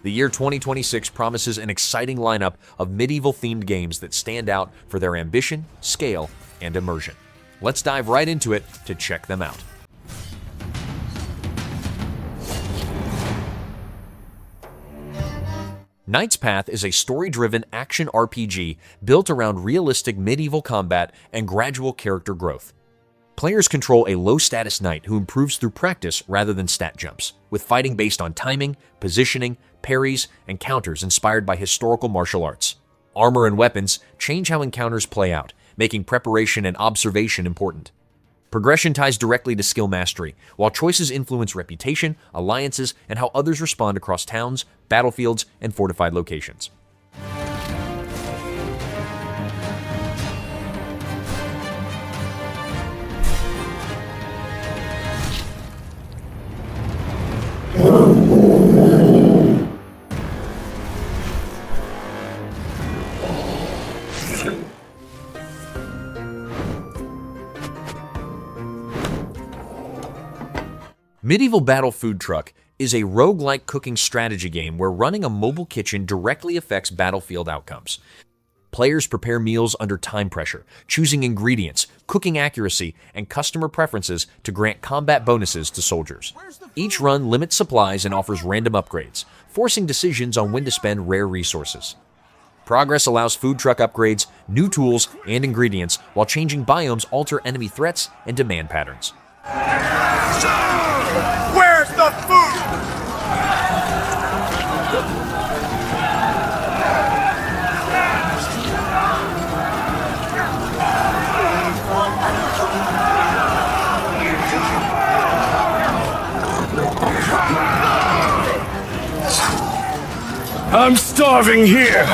The year 2026 promises an exciting lineup of medieval-themed games that stand out for their ambition, scale, and immersion. Let's dive right into it to check them out. Knight's Path is a story-driven action RPG built around realistic medieval combat and gradual character growth. Players control a low-status knight who improves through practice rather than stat jumps, with fighting based on timing, positioning, parries, and counters inspired by historical martial arts. Armor and weapons change how encounters play out, making preparation and observation important. Progression ties directly to skill mastery, while choices influence reputation, alliances, and how others respond across towns, battlefields, and fortified locations. Medieval Battle Food Truck is a roguelike cooking strategy game where running a mobile kitchen directly affects battlefield outcomes. Players prepare meals under time pressure, choosing ingredients, cooking accuracy, and customer preferences to grant combat bonuses to soldiers. Each run limits supplies and offers random upgrades, forcing decisions on when to spend rare resources. Progress allows food truck upgrades, new tools, and ingredients, while changing biomes alter enemy threats and demand patterns. Where's the food? I'm starving here.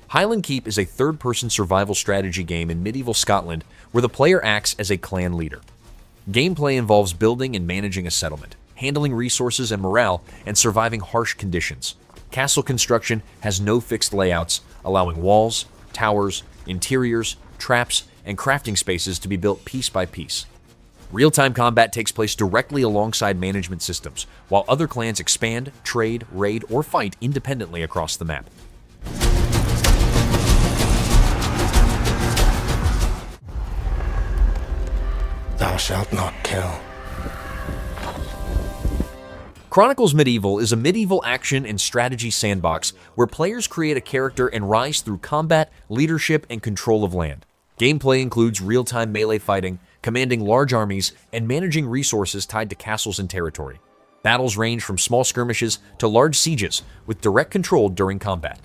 Highland Keep is a third-person survival strategy game in medieval Scotland where the player acts as a clan leader. Gameplay involves building and managing a settlement, handling resources and morale, and surviving harsh conditions. Castle construction has no fixed layouts, allowing walls, towers, interiors, traps, and crafting spaces to be built piece by piece. Real-time combat takes place directly alongside management systems, while other clans expand, trade, raid, or fight independently across the map. Thou shalt not kill. Chronicles Medieval is a medieval action and strategy sandbox where players create a character and rise through combat, leadership, and control of land. Gameplay includes real-time melee fighting, commanding large armies, and managing resources tied to castles and territory. Battles range from small skirmishes to large sieges, with direct control during combat.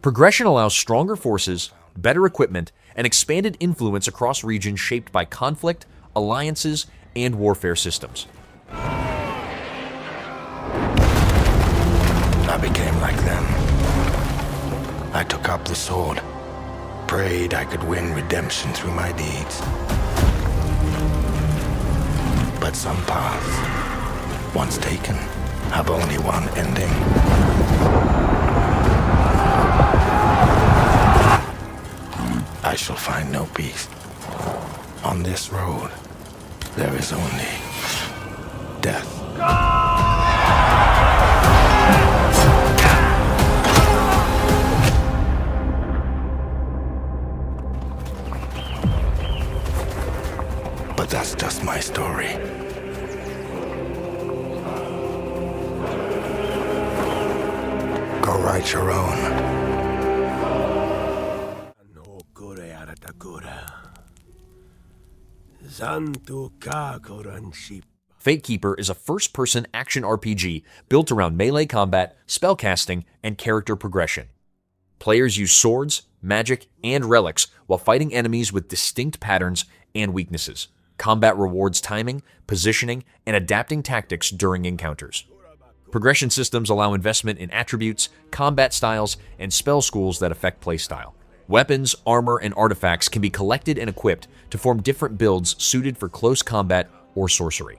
Progression allows stronger forces, better equipment, and expanded influence across regions shaped by conflict, alliances, and warfare systems. I became like them. I took up the sword, prayed I could win redemption through my deeds. But some paths, once taken, have only one ending. I shall find no peace. On this road, there is only death. But that's just my story. Go write your own. Fatekeeper is a first-person action RPG built around melee combat, spellcasting, and character progression. Players use swords, magic, and relics while fighting enemies with distinct patterns and weaknesses. Combat rewards timing, positioning, and adapting tactics during encounters. Progression systems allow investment in attributes, combat styles, and spell schools that affect playstyle. Weapons, armor, and artifacts can be collected and equipped to form different builds suited for close combat or sorcery.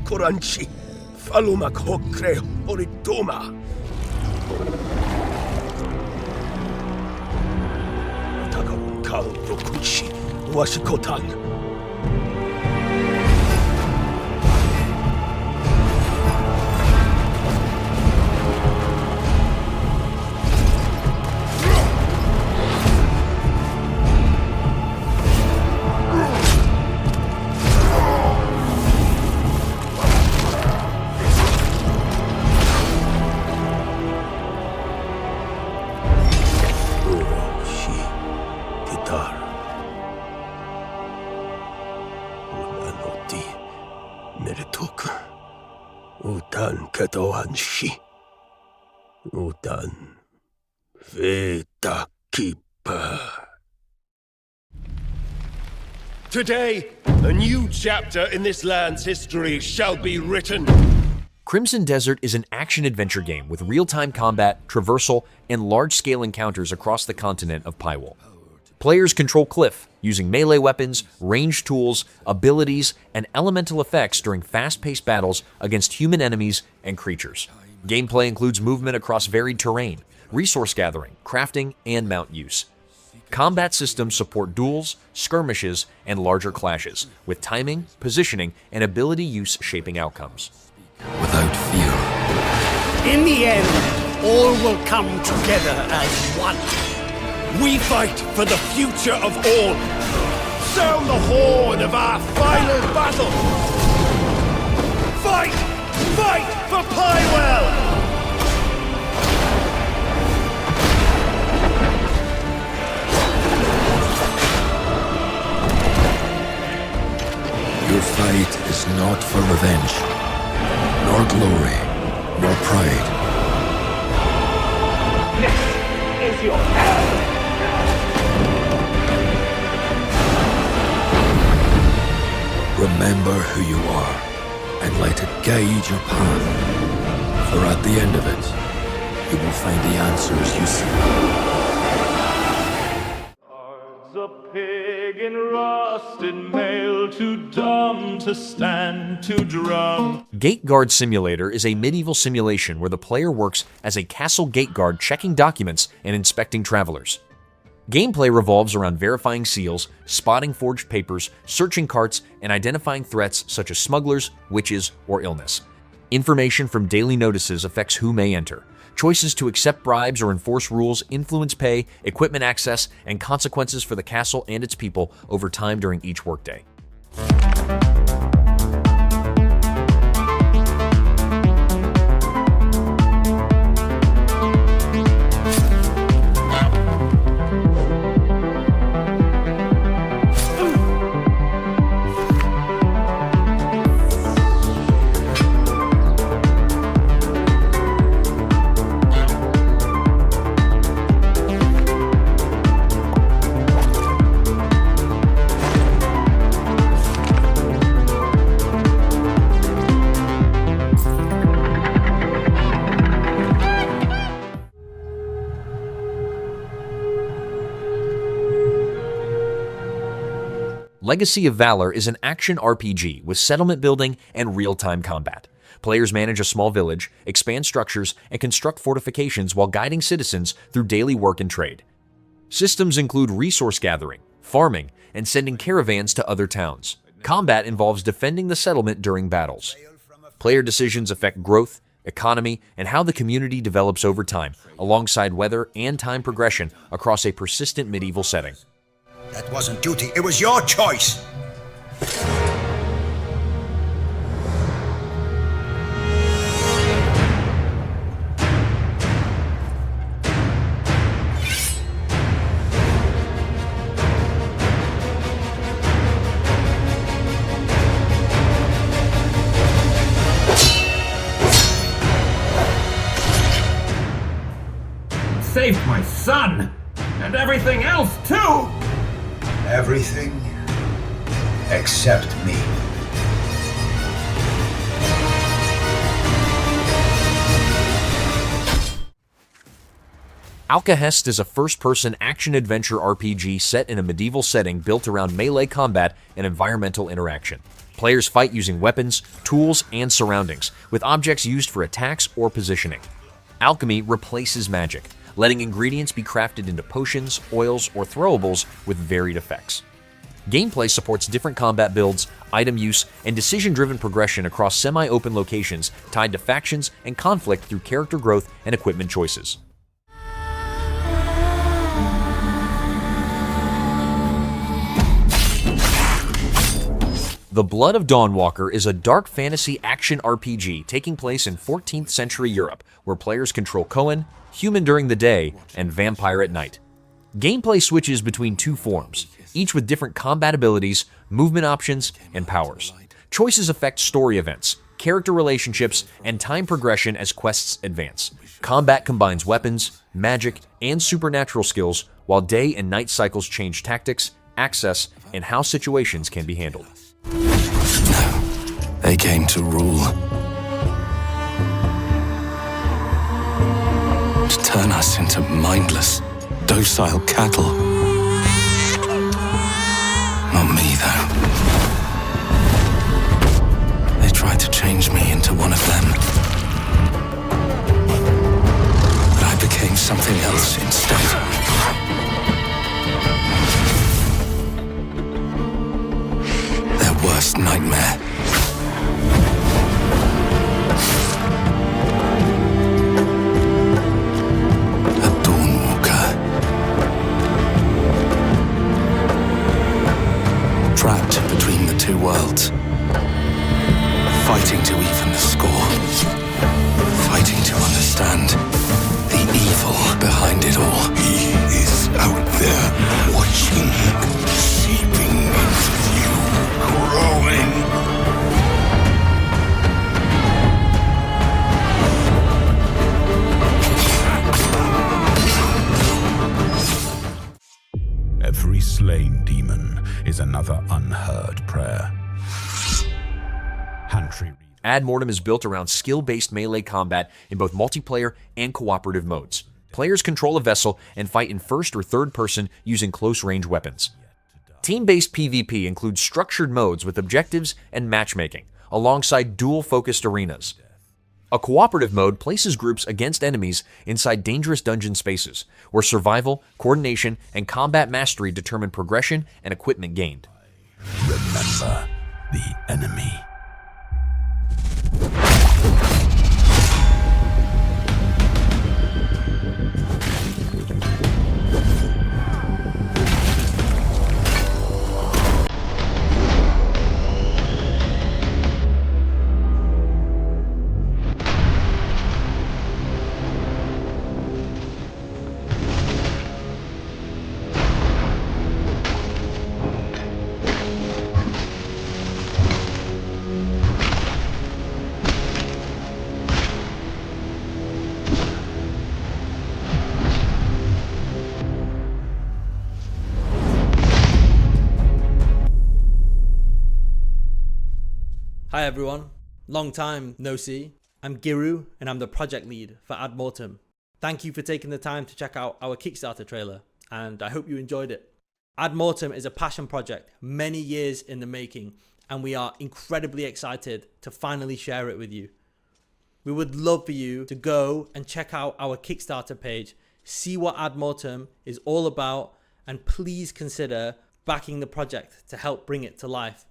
Koranchi, Falumak Hokre, Oritoma. Tagaun Kal Dokushi, Washikotan. Ketoanshi Utan Fatekeeper. Today, a new chapter in this land's history shall be written. Crimson Desert is an action-adventure game with real-time combat, traversal, and large-scale encounters across the continent of Pywol. Players control Cliff, using melee weapons, ranged tools, abilities, and elemental effects during fast-paced battles against human enemies and creatures. Gameplay includes movement across varied terrain, resource gathering, crafting, and mount use. Combat systems support duels, skirmishes, and larger clashes, with timing, positioning, and ability use shaping outcomes. Without fear. In the end, all will come together as one. We fight for the future of all. Sound the horn of our final battle. Fight! Fight for Pywol! Your fight is not for revenge, nor glory, nor pride. This is your hell! Remember who you are, and let it guide your path. For at the end of it, you will find the answers you seek. A pig in rusted mail, too dumb to stand, too drunk. Gate Guard Simulator is a medieval simulation where the player works as a castle gate guard checking documents and inspecting travelers. Gameplay revolves around verifying seals, spotting forged papers, searching carts, and identifying threats such as smugglers, witches, or illness. Information from daily notices affects who may enter. Choices to accept bribes or enforce rules influence pay, equipment access, and consequences for the castle and its people over time during each workday. Legacy of Valor is an action RPG with settlement building and real-time combat. Players manage a small village, expand structures, and construct fortifications while guiding citizens through daily work and trade. Systems include resource gathering, farming, and sending caravans to other towns. Combat involves defending the settlement during battles. Player decisions affect growth, economy, and how the community develops over time, alongside weather and time progression across a persistent medieval setting. That wasn't duty, it was your choice! Saved my son! And everything else, too! Everything except me. Alkahest is a first-person action-adventure RPG set in a medieval setting built around melee combat and environmental interaction. Players fight using weapons, tools, and surroundings, with objects used for attacks or positioning. Alchemy replaces magic, letting ingredients be crafted into potions, oils, or throwables with varied effects. Gameplay supports different combat builds, item use, and decision-driven progression across semi-open locations tied to factions and conflict through character growth and equipment choices. The Blood of Dawnwalker is a dark fantasy action RPG taking place in 14th century Europe, where players control Cohen, human during the day, and vampire at night. Gameplay switches between two forms, each with different combat abilities, movement options, and powers. Choices affect story events, character relationships, and time progression as quests advance. Combat combines weapons, magic, and supernatural skills, while day and night cycles change tactics, access, and how situations can be handled. They came to rule. To turn us into mindless, docile cattle. Not me, though. They tried to change me into one of them. But I became something else instead. Worst nightmare. A Dawnwalker. Trapped between the two worlds. Fighting to even the score. Fighting to understand the evil behind it all. He is out there watching, seeping into you. Growing. Every slain demon is another unheard prayer. Mortem is built around skill-based melee combat in both multiplayer and cooperative modes. Players control a vessel and fight in first or third person using close-range weapons. Team-based PvP includes structured modes with objectives and matchmaking, alongside duel-focused arenas. A cooperative mode places groups against enemies inside dangerous dungeon spaces, where survival, coordination, and combat mastery determine progression and equipment gained. Remember the enemy. Hi everyone, long time no see. I'm Giru and I'm the project lead for Mortem. Thank you for taking the time to check out our Kickstarter trailer and I hope you enjoyed it. Mortem is a passion project, many years in the making, and we are incredibly excited to finally share it with you. We would love for you to go and check out our Kickstarter page, see what Mortem is all about, and please consider backing the project to help bring it to life.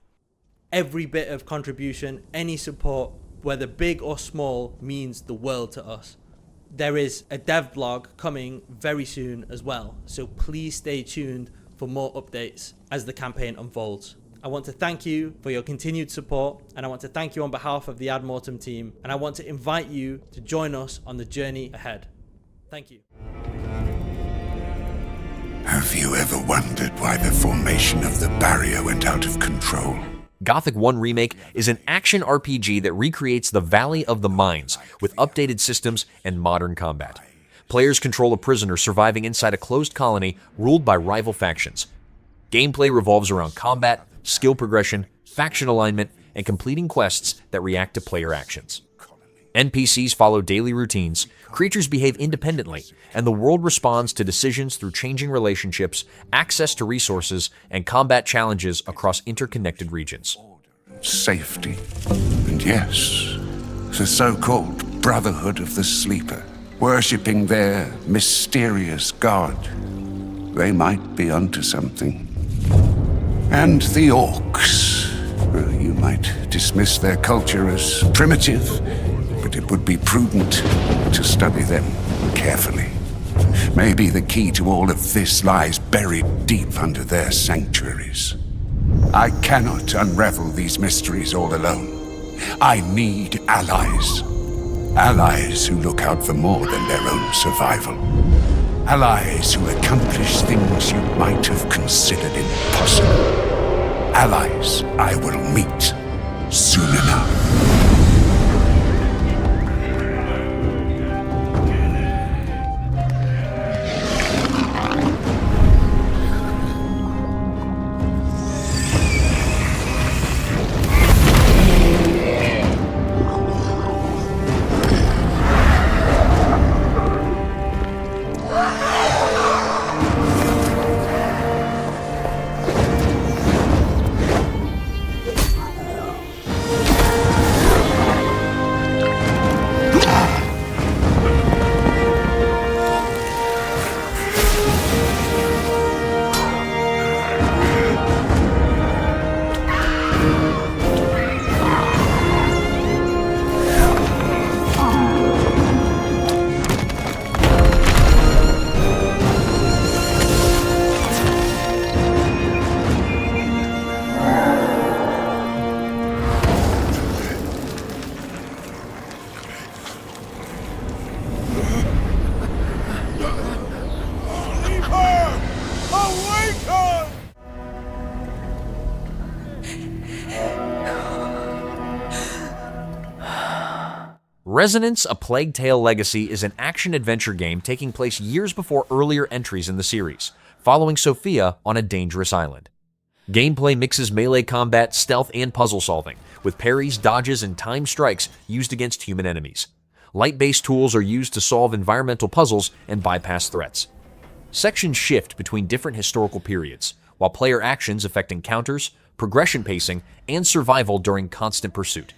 Every bit of contribution, any support whether big or small, means the world to us. There is a dev blog coming very soon as well, so please stay tuned for more updates as the campaign unfolds. I want to thank you for your continued support, and I want to thank you on behalf of the Ad Mortem team, and I want to invite you to join us on the journey ahead. Thank you. Have you ever wondered why the formation of the barrier went out of control? Gothic 1 Remake is an action RPG that recreates the Valley of the Mines with updated systems and modern combat. Players control a prisoner surviving inside a closed colony ruled by rival factions. Gameplay revolves around combat, skill progression, faction alignment, and completing quests that react to player actions. NPCs follow daily routines, creatures behave independently, and the world responds to decisions through changing relationships, access to resources, and combat challenges across interconnected regions. Safety. And yes, the so-called Brotherhood of the Sleeper, worshipping their mysterious god. They might be onto something. And the Orcs. Well, you might dismiss their culture as primitive, but it would be prudent to study them carefully. Maybe the key to all of this lies buried deep under their sanctuaries. I cannot unravel these mysteries all alone. I need allies. Allies who look out for more than their own survival. Allies who accomplish things you might have considered impossible. Allies I will meet soon enough. Resonance: A Plague Tale Legacy is an action-adventure game taking place years before earlier entries in the series, following Sophia on a dangerous island. Gameplay mixes melee combat, stealth, and puzzle solving, with parries, dodges, and timed strikes used against human enemies. Light-based tools are used to solve environmental puzzles and bypass threats. Sections shift between different historical periods, while player actions affect encounters, progression pacing, and survival during constant pursuit.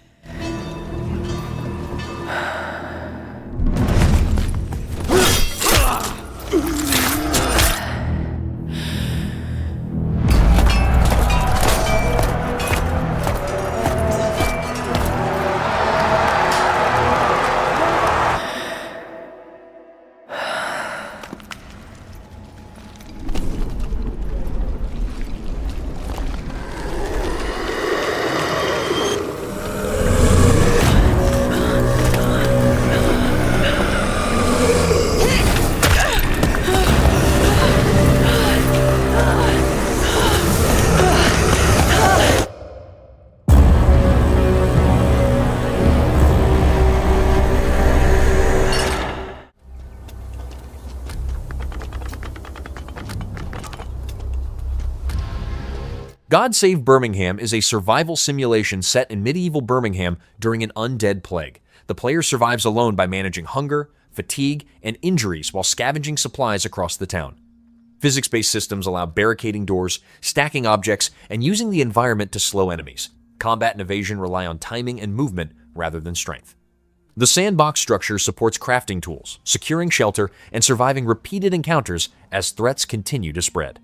God Save Birmingham is a survival simulation set in medieval Birmingham during an undead plague. The player survives alone by managing hunger, fatigue, and injuries while scavenging supplies across the town. Physics-based systems allow barricading doors, stacking objects, and using the environment to slow enemies. Combat and evasion rely on timing and movement rather than strength. The sandbox structure supports crafting tools, securing shelter, and surviving repeated encounters as threats continue to spread.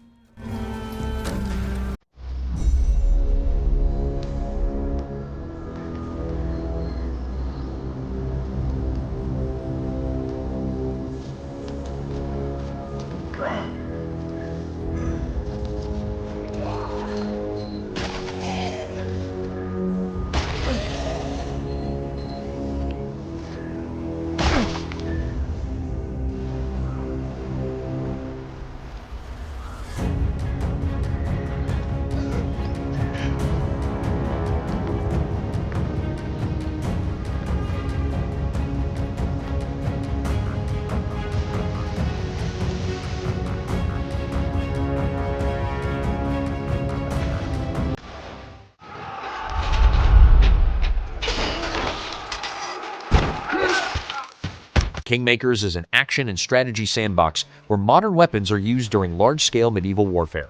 Kingmakers is an action and strategy sandbox where modern weapons are used during large-scale medieval warfare.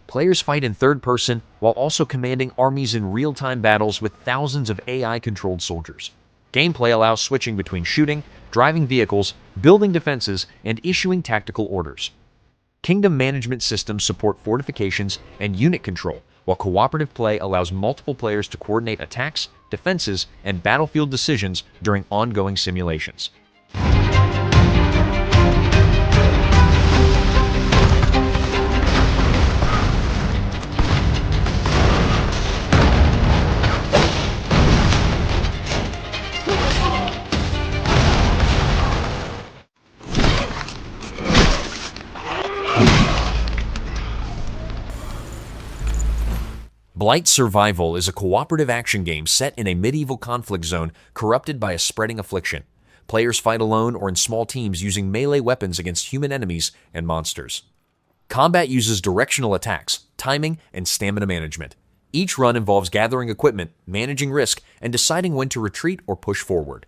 Players fight in third person while also commanding armies in real-time battles with thousands of AI-controlled soldiers. Gameplay allows switching between shooting, driving vehicles, building defenses, and issuing tactical orders. Kingdom management systems support fortifications and unit control, while cooperative play allows multiple players to coordinate attacks, defenses, and battlefield decisions during ongoing simulations. Blight Survival is a cooperative action game set in a medieval conflict zone corrupted by a spreading affliction. Players fight alone or in small teams using melee weapons against human enemies and monsters. Combat uses directional attacks, timing, and stamina management. Each run involves gathering equipment, managing risk, and deciding when to retreat or push forward.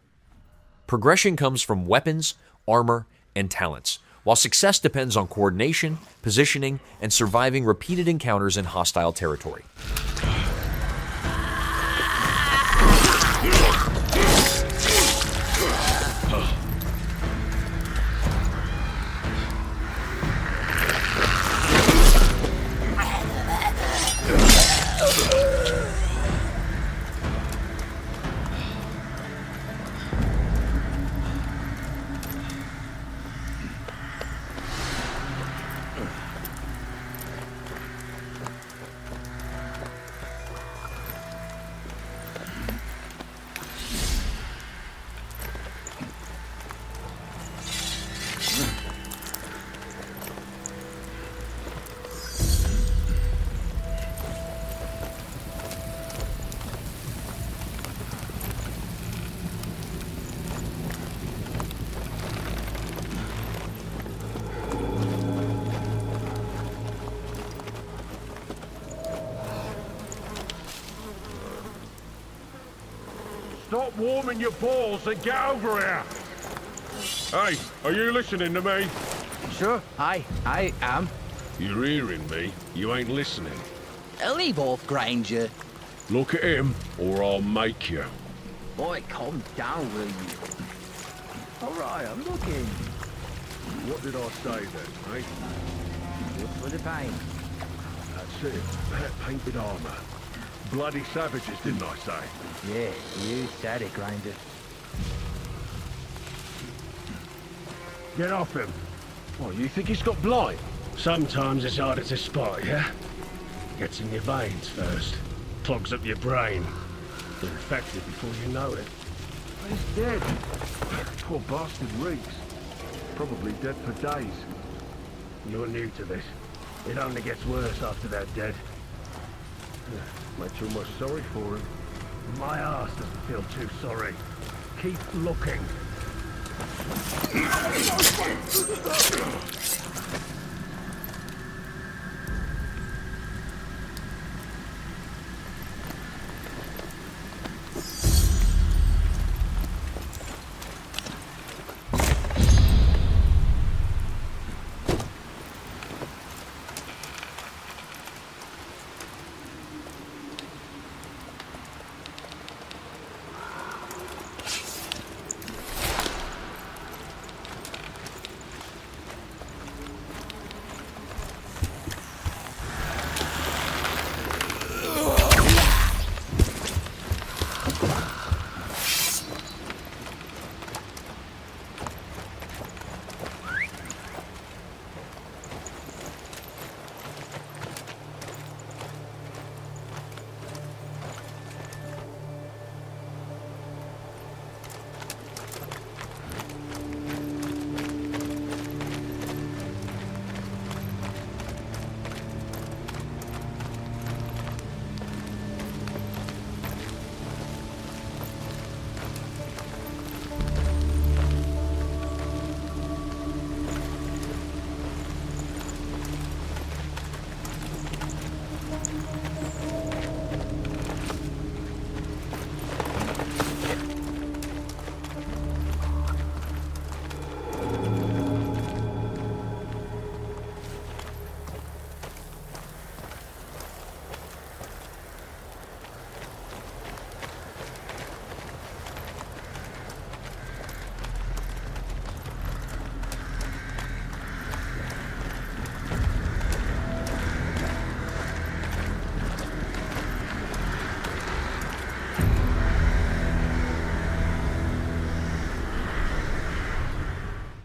Progression comes from weapons, armor, and talents, while success depends on coordination, positioning, and surviving repeated encounters in hostile territory. Stop warming your balls and get over here! Hey, are you listening to me? Sure, I am. You're hearing me. You ain't listening. Leave off, Granger. Look at him, or I'll make you. Boy, calm down, will you? Alright, I'm looking. What did I say then, eh? Just for the pain. That's it. That painted armor. Bloody savages, didn't I say? Yeah, you said it, Granger. Get off him. What, you think he's got blight? Sometimes it's harder to spot, yeah? Gets in your veins first. Clogs up your brain. You're infected before you know it. He's dead. Poor bastard reeks. Probably dead for days. You're new to this. It only gets worse after they're dead. Makes you almost sorry for him. My ass doesn't feel too sorry. Keep looking.